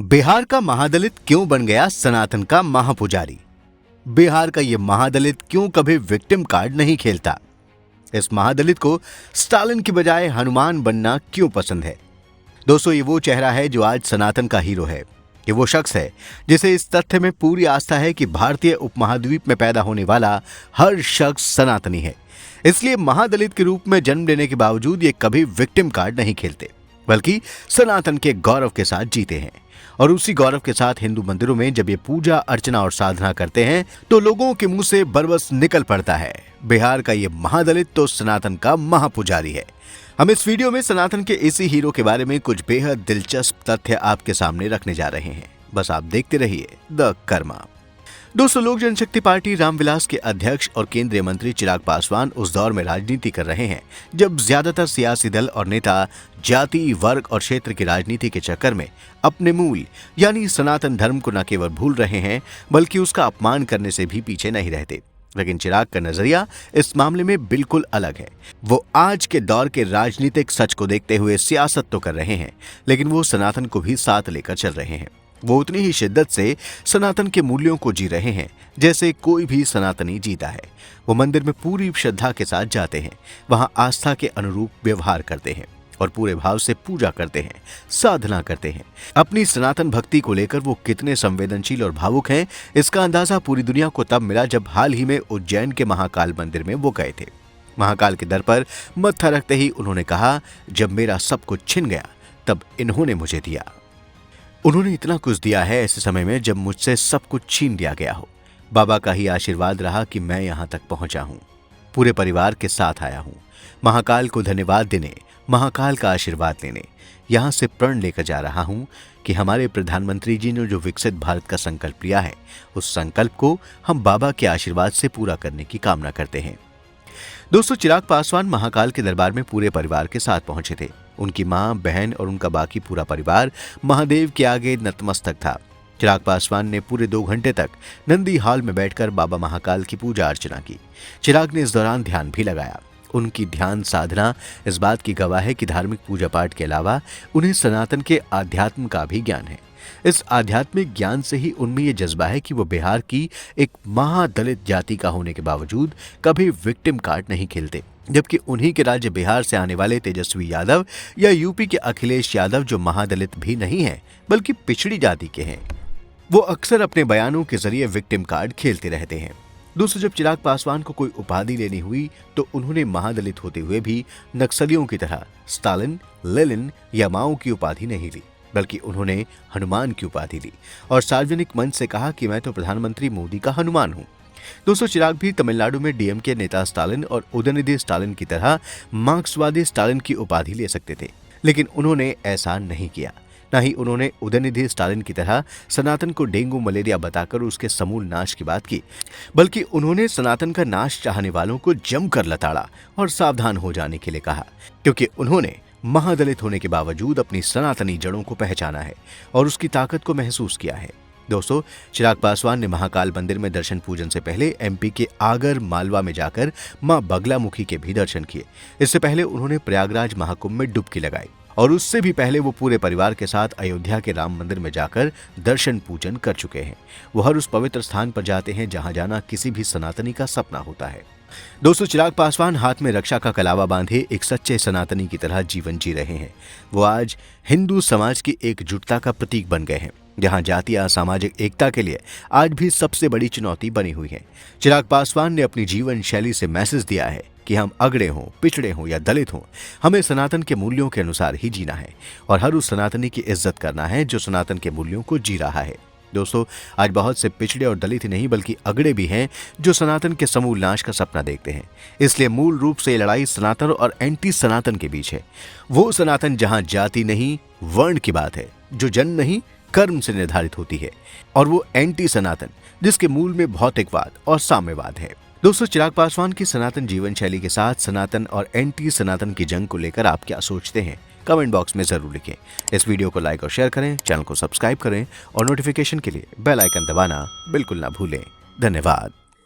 बिहार का महादलित क्यों बन गया सनातन का महापुजारी? बिहार का ये महादलित क्यों कभी विक्टिम कार्ड नहीं खेलता? इस महादलित को स्टालिन की बजाय हनुमान बनना क्यों पसंद है? दोस्तों, ये वो चेहरा है जो आज सनातन का हीरो है। ये वो शख्स है जिसे इस तथ्य में पूरी आस्था है कि भारतीय उपमहाद्वीप में पैदा होने वाला हर शख्स सनातनी है। इसलिए महादलित के रूप में जन्म लेने के बावजूद ये कभी विक्टिम कार्ड नहीं खेलते, बल्कि सनातन के गौरव के साथ जीते हैं। और उसी गौरव के साथ हिंदू मंदिरों में जब ये पूजा अर्चना और साधना करते हैं तो लोगों के मुंह से बरबस निकल पड़ता है, बिहार का ये महादलित तो सनातन का महापुजारी है। हम इस वीडियो में सनातन के इसी हीरो के बारे में कुछ बेहद दिलचस्प तथ्य आपके सामने रखने जा रहे हैं। बस आप देखते रहिए द कर्मा। दोस्तों, लोक जनशक्ति पार्टी रामविलास के अध्यक्ष और केंद्रीय मंत्री चिराग पासवान उस दौर में राजनीति कर रहे हैं जब ज्यादातर सियासी दल और नेता जाति, वर्ग और क्षेत्र की राजनीति के चक्कर में अपने मूल यानी सनातन धर्म को न केवल भूल रहे हैं बल्कि उसका अपमान करने से भी पीछे नहीं रहते। लेकिन चिराग का नजरिया इस मामले में बिल्कुल अलग है। वो आज के दौर के राजनीतिक सच को देखते हुए सियासत तो कर रहे हैं, लेकिन वो सनातन को भी साथ लेकर चल रहे हैं। वो उतनी ही शिद्दत से सनातन के मूल्यों को जी रहे हैं जैसे कोई भी सनातनी जीता है। वो मंदिर में पूरी श्रद्धा के साथ जाते हैं, वहां आस्था के अनुरूप व्यवहार करते हैं और पूरे भाव से पूजा करते हैं, साधना करते हैं। अपनी सनातन भक्ति को लेकर वो कितने संवेदनशील और भावुक हैं, इसका अंदाजा पूरी दुनिया को तब मिला जब हाल ही में उज्जैन के महाकाल मंदिर में वो गए थे। महाकाल के दर पर मत्था रखते ही उन्होंने कहा, जब मेरा सब कुछ छिन गया तब इन्होंने मुझे दिया। उन्होंने इतना कुछ दिया है ऐसे समय में जब मुझसे सब कुछ छीन लिया गया हो। बाबा का ही आशीर्वाद रहा कि मैं यहाँ तक पहुंचा हूँ। पूरे परिवार के साथ आया हूँ महाकाल को धन्यवाद देने, महाकाल का आशीर्वाद लेने। यहाँ से प्रण लेकर जा रहा हूँ कि हमारे प्रधानमंत्री जी ने जो विकसित भारत का संकल्प लिया है, उस संकल्प को हम बाबा के आशीर्वाद से पूरा करने की कामना करते हैं। दोस्तों, चिराग पासवान महाकाल के दरबार में पूरे परिवार के साथ पहुंचे थे। उनकी मां, बहन और उनका बाकी पूरा परिवार महादेव के आगे नतमस्तक था। चिराग पासवान ने पूरे 2 घंटे तक नंदी हॉल में बैठकर बाबा महाकाल की पूजा अर्चना की। चिराग ने इस दौरान ध्यान भी लगाया। उनकी ध्यान साधना इस बात की गवाह है कि धार्मिक पूजा पाठ के अलावा उन्हें सनातन के आध्यात्म का भी ज्ञान है। इस आध्यात्मिक ज्ञान से ही उनमें यह जज्बा है कि वो बिहार की एक महादलित जाति का होने के बावजूद कभी विक्टिम कार्ड नहीं खेलते, जबकि उन्हीं के राज्य बिहार से आने वाले तेजस्वी यादव या यूपी के अखिलेश यादव, जो महादलित भी नहीं है बल्कि पिछड़ी जाति के हैं, वो अक्सर अपने बयानों के जरिए विक्टिम कार्ड खेलते रहते हैं। दोस्तों, जब चिराग पासवान को कोई उपाधि लेनी हुई तो उन्होंने महादलित होते हुए भी नक्सलियों की तरह स्टालिन, लेनिन या माओ की उपाधि नहीं ली, बल्कि उन्होंने हनुमान की उपाधि ली और सार्वजनिक मंच से कहा कि मैं तो प्रधानमंत्री मोदी का हनुमान हूं। दोस्तों, चिराग भी तमिलनाडु में डीएमके नेता स्टालिन और उदयनिधि स्टालिन की तरह मार्क्सवादी स्टालिन की उपाधि ले सकते थे, लेकिन उन्होंने ऐसा नहीं किया। न ही उन्होंने उदयनिधि स्टालिन की तरह सनातन को डेंगू मलेरिया बताकर उसके समूल नाश की बात की, बल्कि उन्होंने सनातन का नाश चाहने वालों को जमकर लताड़ा और सावधान हो जाने के लिए कहा, क्योंकि उन्होंने महादलित होने के बावजूद अपनी सनातनी जड़ों को पहचाना है और उसकी ताकत को महसूस किया है। दोस्तों, चिराग पासवान ने महाकाल मंदिर में दर्शन पूजन से पहले एमपी के आगर मालवा में जाकर मां बगलामुखी के भी दर्शन किए। इससे पहले उन्होंने प्रयागराज महाकुंभ में डुबकी लगाई और उससे भी पहले वो पूरे परिवार के साथ अयोध्या के राम मंदिर में जाकर दर्शन पूजन कर चुके हैं। वो हर उस पवित्र स्थान पर जाते हैं जहां जाना किसी भी सनातनी का सपना होता है। दोस्तों, चिराग पासवान हाथ में रक्षा का कलावा बांधे एक सच्चे सनातनी की तरह जीवन जी रहे हैं। वो आज हिंदू समाज की एकजुटता का प्रतीक बन गए हैं, जहां जातीय सामाजिक एकता के लिए आज भी सबसे बड़ी चुनौती बनी हुई है। चिराग पासवान ने अपनी जीवन शैली से मैसेज दिया है कि हम अगड़े हों, पिछड़े हों या दलित हों, हमें सनातन के मूल्यों के अनुसार ही जीना है और हर उस सनातनी की इज्जत करना है जो सनातन के मूल्यों को जी रहा है। दोस्तों, आज बहुत से पिछड़े और दलित ही नहीं बल्कि अगड़े भी हैं जो सनातन के समूल नाश का सपना देखते हैं। इसलिए मूल रूप से ये लड़ाई सनातन और एंटी सनातन के बीच है। वो सनातन जहां जाति नहीं, वर्ण की बात है, जो जन नहीं, कर्म से निर्धारित होती है, और वो एंटी सनातन जिसके मूल में भौतिकवाद और साम्यवाद है। दोस्तों, चिराग पासवान की सनातन जीवन शैली के साथ सनातन और एंटी सनातन की जंग को लेकर आप क्या सोचते हैं? कमेंट बॉक्स में जरूर लिखें। इस वीडियो को लाइक और शेयर करें, चैनल को सब्सक्राइब करें और नोटिफिकेशन के लिए बेल आइकन दबाना बिल्कुल ना भूलें। धन्यवाद।